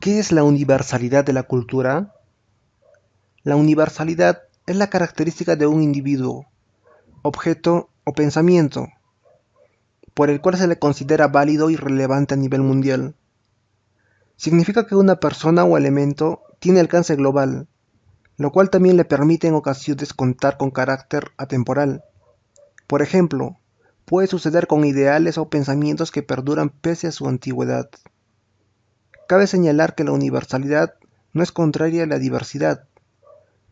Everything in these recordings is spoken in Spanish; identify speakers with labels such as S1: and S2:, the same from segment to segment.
S1: ¿Qué es la universalidad de la cultura? La universalidad es la característica de un individuo, objeto o pensamiento, por el cual se le considera válido y relevante a nivel mundial. Significa que una persona o elemento tiene alcance global, lo cual también le permite en ocasiones contar con carácter atemporal. Por ejemplo, puede suceder con ideales o pensamientos que perduran pese a su antigüedad. Cabe señalar que la universalidad no es contraria a la diversidad,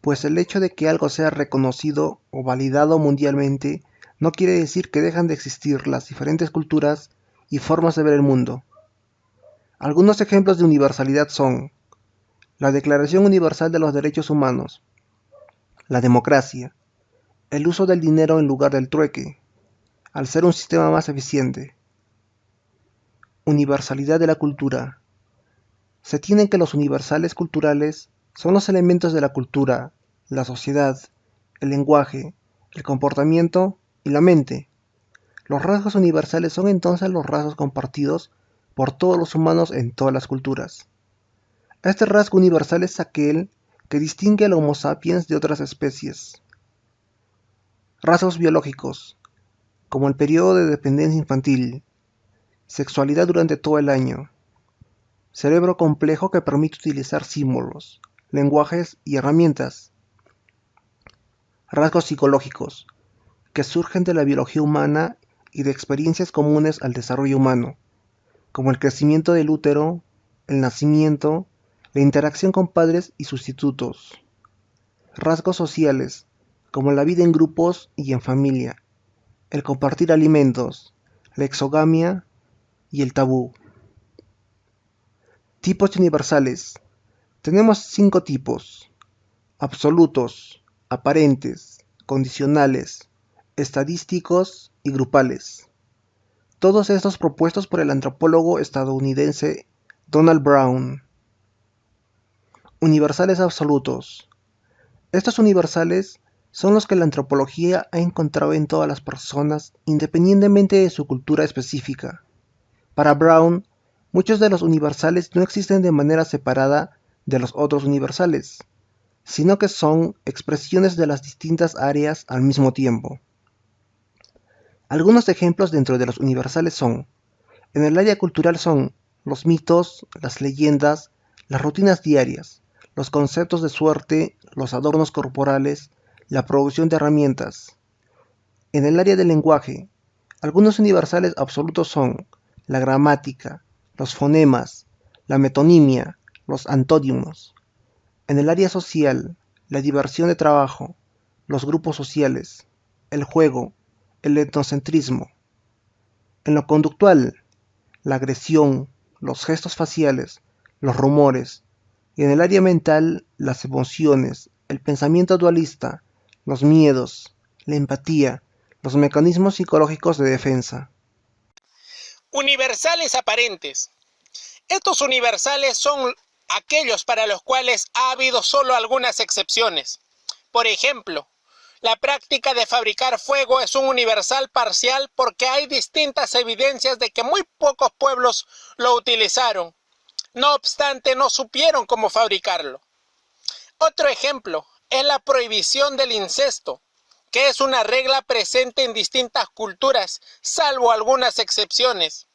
S1: pues el hecho de que algo sea reconocido o validado mundialmente no quiere decir que dejan de existir las diferentes culturas y formas de ver el mundo. Algunos ejemplos de universalidad son la Declaración Universal de los Derechos Humanos, la democracia, el uso del dinero en lugar del trueque, al ser un sistema más eficiente. Universalidad de la cultura. Se tiene que los universales culturales son los elementos de la cultura, la sociedad, el lenguaje, el comportamiento y la mente. Los rasgos universales son entonces los rasgos compartidos por todos los humanos en todas las culturas. Este rasgo universal es aquel que distingue al Homo sapiens de otras especies. Rasgos biológicos, como el periodo de dependencia infantil, sexualidad durante todo el año, cerebro complejo que permite utilizar símbolos, lenguajes y herramientas. Rasgos psicológicos, que surgen de la biología humana y de experiencias comunes al desarrollo humano, como el crecimiento del útero, el nacimiento, la interacción con padres y sustitutos. Rasgos sociales, como la vida en grupos y en familia, el compartir alimentos, la exogamia y el tabú. Tipos universales. Tenemos 5 tipos: absolutos, aparentes, condicionales, estadísticos y grupales. Todos estos propuestos por el antropólogo estadounidense Donald Brown. Universales absolutos. Estos universales son los que la antropología ha encontrado en todas las personas independientemente de su cultura específica. Para Brown, muchos de los universales no existen de manera separada de los otros universales, sino que son expresiones de las distintas áreas al mismo tiempo. Algunos ejemplos dentro de los universales son, en el área cultural son los mitos, las leyendas, las rutinas diarias, los conceptos de suerte, los adornos corporales, la producción de herramientas. En el área del lenguaje, algunos universales absolutos son la gramática, los fonemas, la metonimia, los antónimos. En el área social, la diversión de trabajo, los grupos sociales, el juego, el etnocentrismo. En lo conductual, la agresión, los gestos faciales, los rumores. Y en el área mental, las emociones, el pensamiento dualista, los miedos, la empatía, los mecanismos psicológicos de defensa.
S2: Universales aparentes. Estos universales son aquellos para los cuales ha habido solo algunas excepciones. Por ejemplo, la práctica de fabricar fuego es un universal parcial porque hay distintas evidencias de que muy pocos pueblos lo utilizaron. No obstante, no supieron cómo fabricarlo. Otro ejemplo es la prohibición del incesto, que es una regla presente en distintas culturas, salvo algunas excepciones.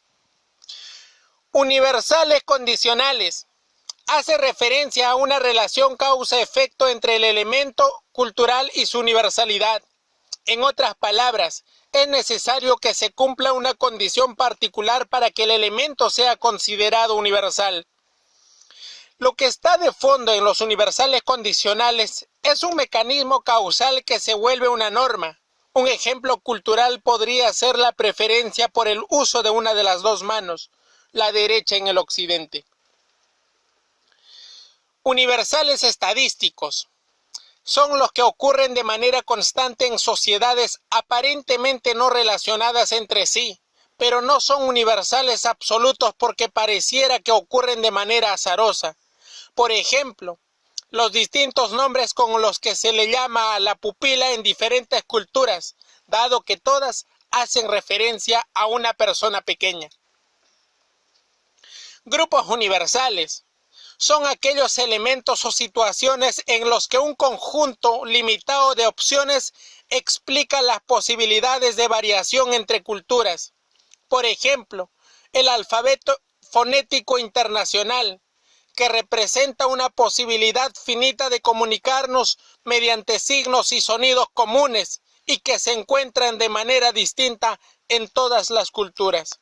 S2: Universales condicionales. Hace referencia a una relación causa-efecto entre el elemento cultural y su universalidad. En otras palabras, es necesario que se cumpla una condición particular para que el elemento sea considerado universal. Lo que está de fondo en los universales condicionales es un mecanismo causal que se vuelve una norma. Un ejemplo cultural podría ser la preferencia por el uso de una de las dos manos, la derecha en el occidente. Universales estadísticos. Son los que ocurren de manera constante en sociedades aparentemente no relacionadas entre sí, pero no son universales absolutos porque pareciera que ocurren de manera azarosa. Por ejemplo, los distintos nombres con los que se le llama a la pupila en diferentes culturas, dado que todas hacen referencia a una persona pequeña. Grupos universales. son aquellos elementos o situaciones en los que un conjunto limitado de opciones explica las posibilidades de variación entre culturas. Por ejemplo, el alfabeto fonético internacional, que representa una posibilidad finita de comunicarnos mediante signos y sonidos comunes y que se encuentran de manera distinta en todas las culturas.